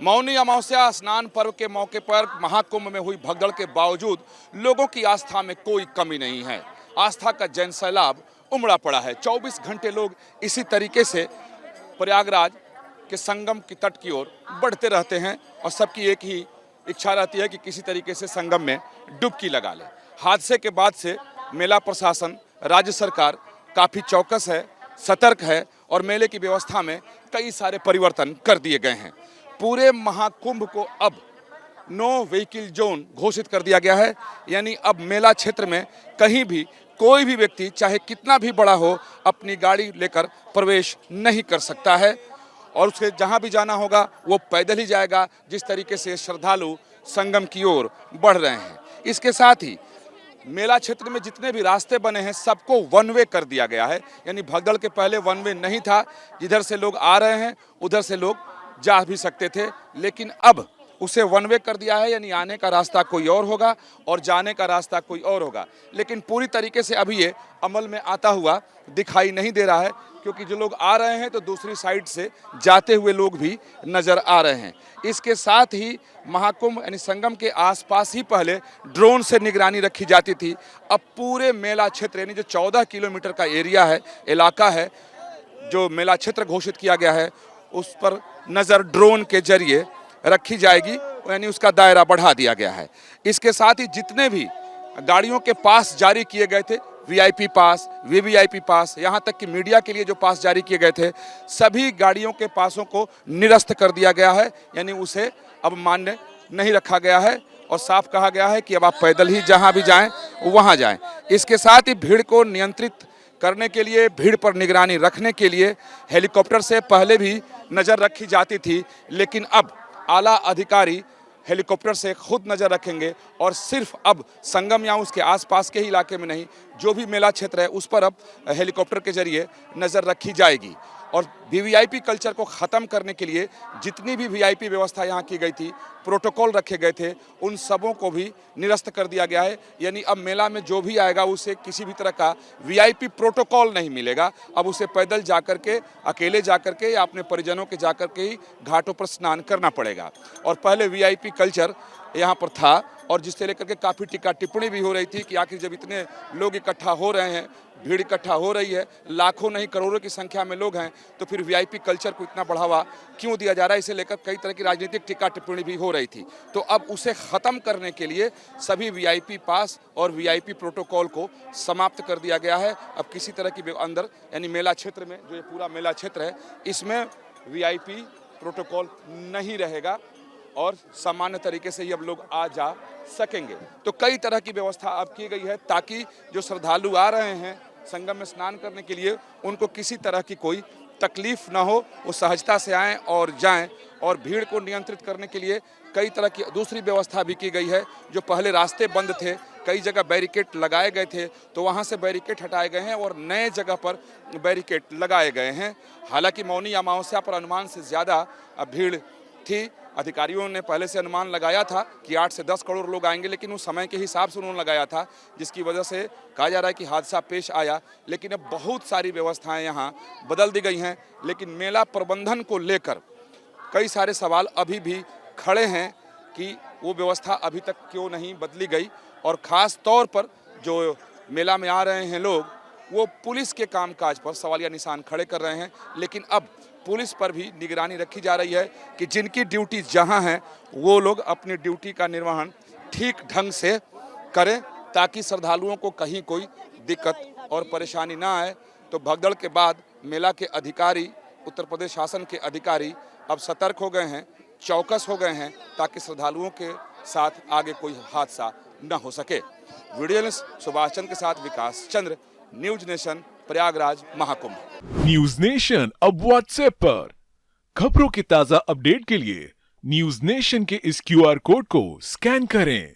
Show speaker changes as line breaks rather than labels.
मौनी अमावस्या स्नान पर्व के मौके पर महाकुंभ में हुई भगदड़ के बावजूद लोगों की आस्था में कोई कमी नहीं है। आस्था का जन सैलाब उमड़ा पड़ा है। 24 घंटे लोग इसी तरीके से प्रयागराज के संगम की तट की ओर बढ़ते रहते हैं और सबकी एक ही इच्छा रहती है कि किसी तरीके से संगम में डुबकी लगा ले। हादसे के बाद से मेला प्रशासन, राज्य सरकार काफ़ी चौकस है, सतर्क है और मेले की व्यवस्था में कई सारे परिवर्तन कर दिए गए हैं। पूरे महाकुंभ को अब नो व्हीकल जोन घोषित कर दिया गया है, यानी अब मेला क्षेत्र में कहीं भी कोई भी व्यक्ति चाहे कितना भी बड़ा हो अपनी गाड़ी लेकर प्रवेश नहीं कर सकता है और उसे जहां भी जाना होगा वो पैदल ही जाएगा, जिस तरीके से श्रद्धालु संगम की ओर बढ़ रहे हैं। इसके साथ ही मेला क्षेत्र में जितने भी रास्ते बने हैं सबको वन वे कर दिया गया है, यानी भगदड़ के पहले वन वे नहीं था, जिधर से लोग आ रहे हैं उधर से लोग जा भी सकते थे, लेकिन अब उसे वन वे कर दिया है, यानी आने का रास्ता कोई और होगा और जाने का रास्ता कोई और होगा। लेकिन पूरी तरीके से अभी ये अमल में आता हुआ दिखाई नहीं दे रहा है, क्योंकि जो लोग आ रहे हैं तो दूसरी साइड से जाते हुए लोग भी नज़र आ रहे हैं। इसके साथ ही महाकुंभ यानी संगम के आसपास ही पहले ड्रोन से निगरानी रखी जाती थी। अब पूरे मेला क्षेत्र यानी जो 14 किलोमीटर का एरिया है, इलाका है, जो मेला क्षेत्र घोषित किया गया है, उस पर नज़र ड्रोन के जरिए रखी जाएगी, यानी उसका दायरा बढ़ा दिया गया है। इसके साथ ही जितने भी गाड़ियों के पास जारी किए गए थे, वीआईपी पास, वीवीआईपी पास, यहाँ तक कि मीडिया के लिए जो पास जारी किए गए थे, सभी गाड़ियों के पासों को निरस्त कर दिया गया है, यानी उसे अब मान्य नहीं रखा गया है और साफ कहा गया है कि अब आप पैदल ही जहाँ भी जाएं वहाँ जाएं। इसके साथ ही भीड़ को नियंत्रित करने के लिए, भीड़ पर निगरानी रखने के लिए हेलीकॉप्टर से पहले भी नज़र रखी जाती थी, लेकिन अब आला अधिकारी हेलीकॉप्टर से खुद नज़र रखेंगे और सिर्फ अब संगम या उसके आसपास के ही इलाके में नहीं, जो भी मेला क्षेत्र है उस पर अब हेलीकॉप्टर के जरिए नज़र रखी जाएगी। और वीवीआईपी कल्चर को ख़त्म करने के लिए जितनी भी वीआईपी व्यवस्था यहाँ की गई थी, प्रोटोकॉल रखे गए थे, उन सबों को भी निरस्त कर दिया गया है। यानी अब मेला में जो भी आएगा उसे किसी भी तरह का वीआईपी प्रोटोकॉल नहीं मिलेगा। अब उसे पैदल जाकर के, अकेले जाकर के या अपने परिजनों के जाकर के ही घाटों पर स्नान करना पड़ेगा। और पहले वीआईपी कल्चर यहाँ पर था और जिससे लेकर के काफ़ी टीका टिप्पणी भी हो रही थी कि आखिर जब इतने लोग इकट्ठा हो रहे हैं, भीड़ इकट्ठा हो रही है, लाखों नहीं करोड़ों की संख्या में लोग हैं, तो फिर वीआईपी कल्चर को इतना बढ़ावा क्यों दिया जा रहा है, इसे लेकर कई तरह की राजनीतिक टीका टिप्पणी भी हो रही थी। तो अब उसे ख़त्म करने के लिए सभी वीआईपी पास और वीआईपी प्रोटोकॉल को समाप्त कर दिया गया है। अब किसी तरह की अंदर यानी मेला क्षेत्र में, जो ये पूरा मेला क्षेत्र है, इसमें वीआईपी प्रोटोकॉल नहीं रहेगा और सामान्य तरीके से ही अब लोग आ जा सकेंगे। तो कई तरह की व्यवस्था अब की गई है ताकि जो श्रद्धालु आ रहे हैं संगम में स्नान करने के लिए उनको किसी तरह की कोई तकलीफ ना हो, वो सहजता से आएँ और जाएं। और भीड़ को नियंत्रित करने के लिए कई तरह की दूसरी व्यवस्था भी की गई है। जो पहले रास्ते बंद थे, कई जगह बैरिकेड लगाए गए थे, तो वहाँ से बैरिकेड हटाए गए हैं और नए जगह पर बैरिकेड लगाए गए हैं। हालांकि मौनी अमावस्या पर अनुमान से ज़्यादा भीड़ थी। अधिकारियों ने पहले से अनुमान लगाया था कि 8 से 10 करोड़ लोग आएंगे, लेकिन उस समय के हिसाब से उन्होंने लगाया था, जिसकी वजह से कहा जा रहा है कि हादसा पेश आया। लेकिन अब बहुत सारी व्यवस्थाएं यहाँ बदल दी गई हैं, लेकिन मेला प्रबंधन को लेकर कई सारे सवाल अभी भी खड़े हैं कि वो व्यवस्था अभी तक क्यों नहीं बदली गई। और ख़ास तौर पर जो मेला में आ रहे हैं लोग, वो पुलिस के कामकाज पर सवालिया निशान खड़े कर रहे हैं। लेकिन अब पुलिस पर भी निगरानी रखी जा रही है कि जिनकी ड्यूटी जहां है वो लोग अपनी ड्यूटी का निर्वहन ठीक ढंग से करें, ताकि श्रद्धालुओं को कहीं कोई दिक्कत और परेशानी ना आए। तो भगदड़ के बाद मेला के अधिकारी, उत्तर प्रदेश शासन के अधिकारी अब सतर्क हो गए हैं, चौकस हो गए हैं, ताकि श्रद्धालुओं के साथ आगे कोई हादसा न हो सके। वीडियो जर्नलिस्ट सुभाष चंद्र के साथ Vikas Chandra, news nation, Prayagraj Mahakumbh.
News nation अब व्हाट्सएप पर खबरों के ताजा अपडेट के लिए न्यूज नेशन के इस क्यूआर कोड को स्कैन करें।